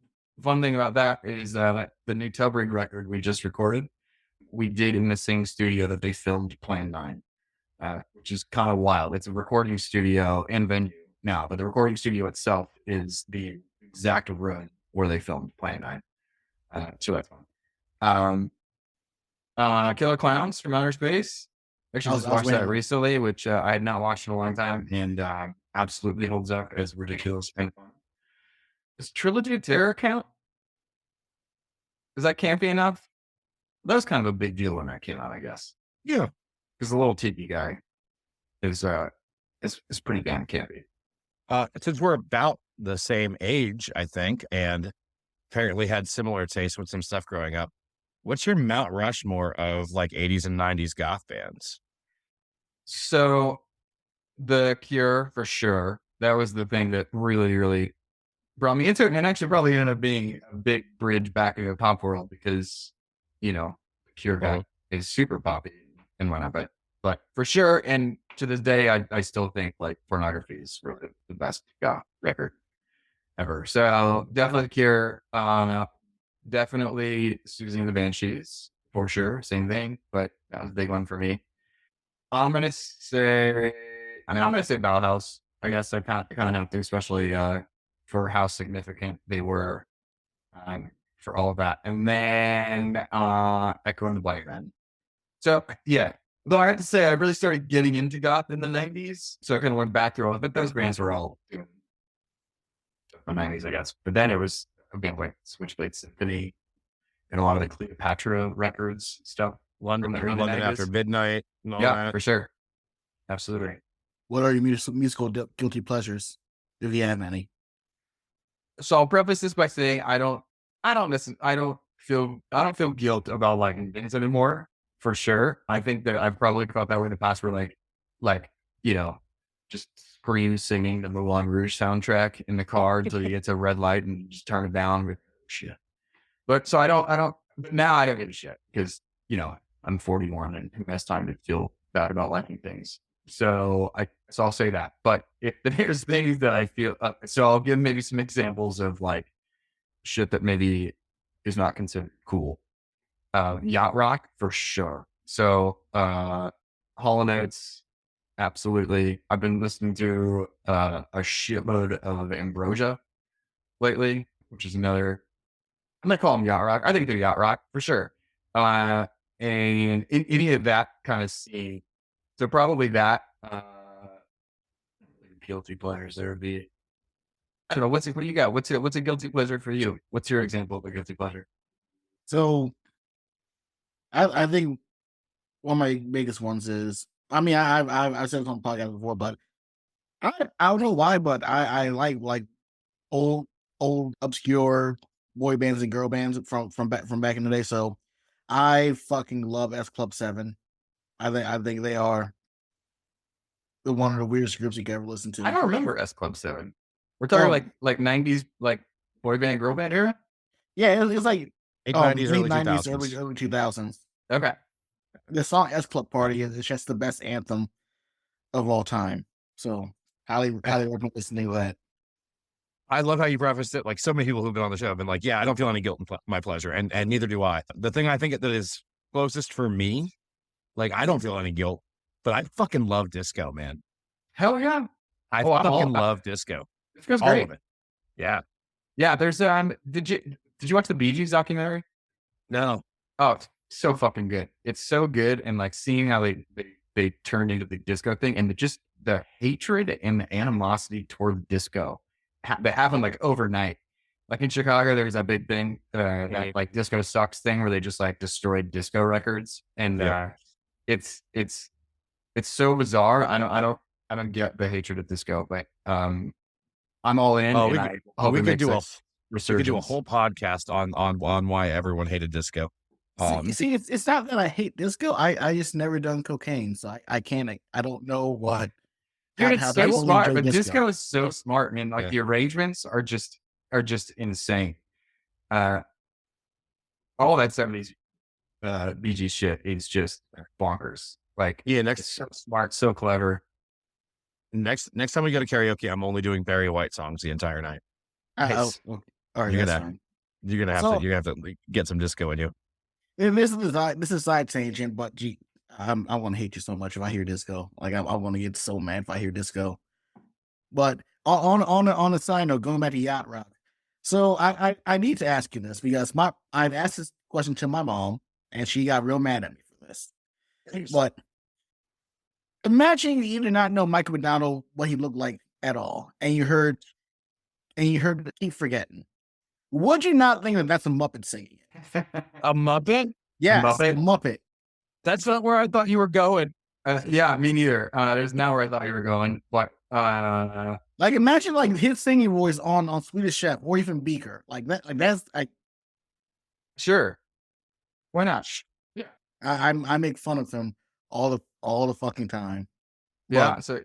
fun thing about that is the new Tubring record we just recorded, we did in the same studio that they filmed Plan 9, which is kind of wild. It's a recording studio and venue now, but the recording studio itself is the exact room where they filmed Plan 9. So that's fun. Killer Clowns from Outer Space. Actually, just watched that recently, which I had not watched in a long time, and absolutely holds up as ridiculous and fun. Does Trilogy of Terror count? Is that campy enough? That was kind of a big deal when that came out, I guess. Yeah. Because the little tiki guy is pretty damn campy. Since we're about the same age, I think, and apparently had similar tastes with some stuff growing up, what's your Mount Rushmore of like 80s and 90s goth bands? So, The Cure, for sure. That was the thing that really, really brought me into it, and actually probably ended up being a big bridge back into the pop world because, The Cure guy is super poppy and whatnot. But for sure, and to this day, I still think like Pornography is really the best goth record ever. So definitely The Cure. Definitely Susie and the Banshees for sure. Same thing, but that was a big one for me. I'm gonna say Bauhaus. I guess I kind of have to, especially for how significant they were for all of that. And then Echo and the Bunnymen. So yeah, though I have to say I really started getting into goth in the 90s. So I kind of went back through all of it. Those bands were all doing the 90s, I guess. But then it was again like Switchblade Symphony and a lot of the Cleopatra records stuff. London, From the early London After 90s. Midnight. And all Yeah, that. for sure. Absolutely. What are your musical guilty pleasures, if you have any? So I'll preface this by saying I don't feel guilt about liking things anymore. For sure. I think that I've probably felt that way in the past where like, you know, just scream singing the Moulin Rouge soundtrack in the car until you get to a red light and just turn it down with shit. But so I don't now I don't give a shit because, you know, I'm 41 and who has time to feel bad about liking things. So I'll say that. But if there's things that I feel, so I'll give maybe some examples of like shit that maybe is not considered cool. Yacht rock for sure. So, Hall & Oates, absolutely. I've been listening to a shitload of Ambrosia lately, which is another. I'm gonna call them yacht rock. I think they're yacht rock for sure. And any of that kind of scene. So probably that. Guilty pleasures. There would be. I don't know. What do you got? What's a guilty pleasure for you? What's your example of a guilty pleasure? So I think one of my biggest ones is, I mean, I've said this on the podcast before, but I don't know why, but I like old obscure boy bands and girl bands from back in the day. So I fucking love S Club 7. I think they are one of the weirdest groups you can ever listen to. I don't remember S Club 7. We're talking Oh. like 90s, like boy band, girl band era? Yeah, it's like Late 90s, late early 90s, 2000s. early 2000s. Okay. The song S Club Party is just the best anthem of all time. So highly recommend listening to that. I love how you prefaced it. Like so many people who've been on the show have been like, yeah, I don't feel any guilt in my pleasure. And neither do I. The thing I think that is closest for me, like I don't feel any guilt, but I fucking love disco, man. Hell yeah. I Oh, I'm all fucking about love disco. It feels All great. of it. Yeah. Yeah, there's did you watch the Bee Gees documentary? No. Oh, it's so fucking good. It's so good. And like seeing how they turned into the disco thing and just the hatred and the animosity toward disco that happened like overnight. Like in Chicago, there's that big thing, that like disco sucks thing where they just like destroyed disco records. And Yeah. it's so bizarre. I don't get the hatred of disco, but I'm all in. Oh, and we I could, hope we it could makes do a resurgence. whole podcast on why everyone hated disco. See, it's not that I hate disco. I just never done cocaine, so I can't. I don't know what. Dude, it's how so people smart. enjoy But disco is so smart, man. Like Yeah. the arrangements are just insane. All that 70s Bee Gees shit is just bonkers. Like Yeah, it's so smart, so clever. next time we go to karaoke, I'm only doing Barry White songs the entire night. Nice. All right, You're that's gonna- fine. You're gonna have So- to like, get some disco in you. And this is side tangent, but gee, I want to hate you so much if I hear disco. Like I want to get so mad if I hear disco. But on a side note, going back to yacht rock. So I need to ask you this because I've asked this question to my mom and she got real mad at me for this. But imagine you did not know Michael McDonald what he looked like at all, and you heard Keep Forgetting. Would you not think that that's a Muppet singing it? A Muppet? Yes, Muppet? a Muppet. That's not where I thought you were going. Yeah, me neither. There's now where I thought you were going, but Like imagine like his singing voice on Swedish Chef or even Beaker. Like that. Like that's sure, why not? I make fun of him all the fucking time. Yeah, so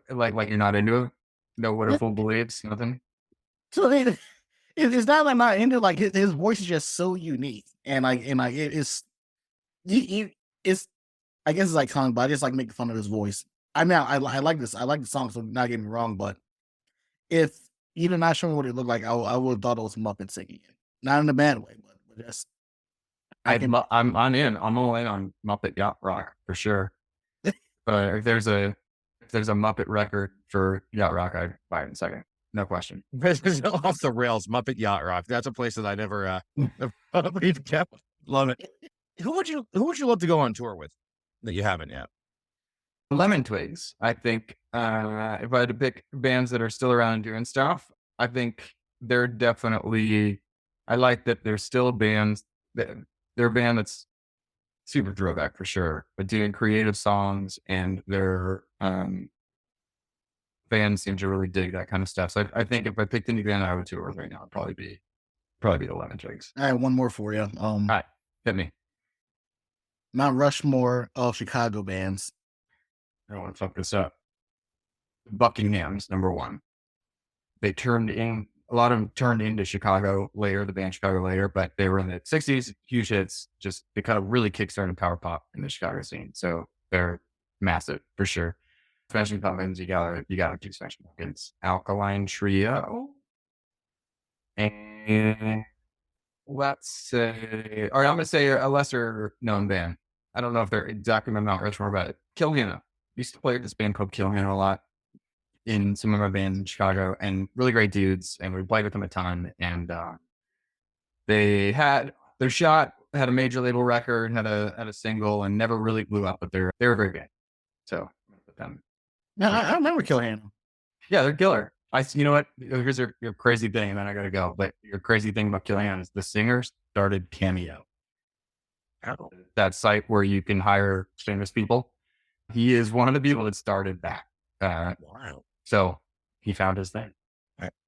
like you're not into it. No, what a fool believes. Nothing. So it's not like I'm not into like his voice is just so unique and like it's it's I guess it's like tongue, but I just like making fun of his voice. I mean I like this. I like the song, so not get me wrong, but if you did not show me what it looked like, I would have thought it was Muppet singing it. Not in a bad way, but just I'm all in on Muppet Yacht Rock for sure. If there's a Muppet record for Yacht Rock, I'd buy it in a second. No question. Off the rails, Muppet Yacht Rock. That's a place that I never we've kept. Love it. Who would you love to go on tour with that you haven't yet? Lemon Twigs. I think if I had to pick bands that are still around doing stuff, I think they're definitely. I like that they're still bands. They're a band that's super throwback for sure, but doing creative songs, and their fans seem to really dig that kind of stuff. So I think if I picked any band I would tour with right now, it'd probably be the Lemon Twigs. I have one more for you. All right, hit me. Mount Rushmore of Chicago bands. I don't want to fuck this up. Buckingham's number one. They a lot of them turned into Chicago later, the band Chicago later, but they were in the 60s, huge hits. Just they kind of really kickstarted power pop in the Chicago scene. So they're massive for sure. Smashing Pumpkins, you gotta do Smashing Pumpkins. Alkaline Trio. And let's say, or I'm gonna say a lesser known band. I don't know if they're exactly my Mount Rushmore, but Kill Hannah. Used to play with this band called Kill Hannah a lot in some of my bands in Chicago, and really great dudes. And we played with them a ton. And they had their shot, had a major label record, had a single, and never really blew up. But they were very good. So with them, No, I remember Kill Hannah. yeah, they're killer. You know what? Here's your crazy thing, and then I gotta go. But your crazy thing about Kill Hannah is the singer started Cameo. That site where you can hire famous people. He is one of the people that started that. Wow. So he found his thing.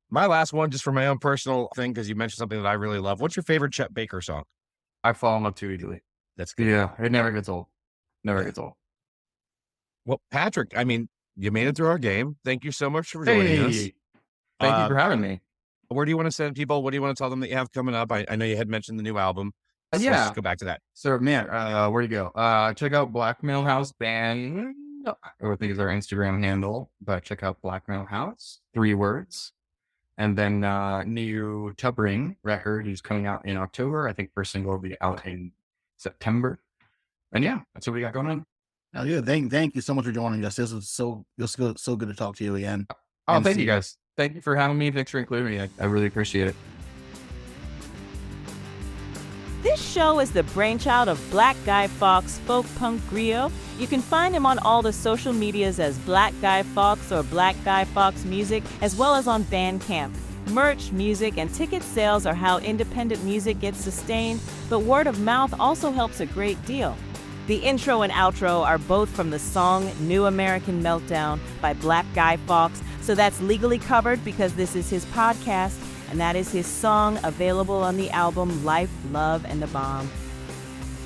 My last one, just for my own personal thing, because you mentioned something that I really love. What's your favorite Chet Baker song? I fall in love too easily. That's good. Yeah, it never gets old. Never gets old. Well, Patrick, I mean, you made it through our game. Thank you so much for joining us. Hey, thank you for having me. Where do you want to send people? What do you want to tell them that you have coming up? I know you had mentioned the new album. So let's Yeah. just go back to that. So man, where do you go? Check out Blackmail House Band. I think is our Instagram handle, but check out Blackmail House, 3 words. And then new Tub Ring record is coming out in October. I think first single will be out in September. And yeah, that's what we got going on. Oh, yeah. Thank you so much for joining us. This was so good to talk to you again. Oh, And thank see you guys. Thank you for having me. Thanks for including me. I really appreciate it. This show is the brainchild of Black Guy Fawkes folk punk griot. You can find him on all the social medias as Black Guy Fawkes or Black Guy Fawkes Music, as well as on Bandcamp. Merch, music, and ticket sales are how independent music gets sustained, but word of mouth also helps a great deal. The intro and outro are both from the song New American Meltdown by Black Guy Fawkes, so that's legally covered because this is his podcast, and that is his song available on the album Life, Love, and the Bomb.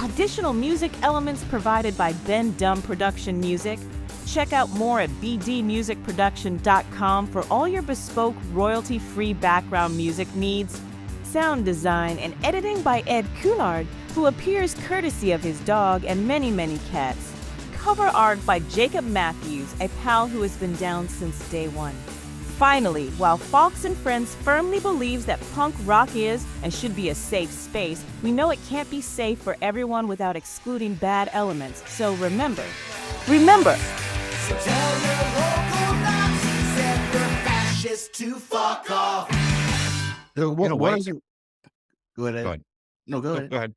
Additional music elements provided by Ben Dumb Production Music. Check out more at bdmusicproduction.com for all your bespoke royalty-free background music needs. Sound design and editing by Ed Coulard, who appears courtesy of his dog and many, many cats. Cover art by Jacob Matthews, a pal who has been down since day one. Finally, while Fawkes and Friends firmly believes that punk rock is and should be a safe space, we know it can't be safe for everyone without excluding bad elements. So remember. So tell your local Nazis and your fascists to fuck off. So In a way- Go ahead. Go ahead. No, go ahead. Go ahead.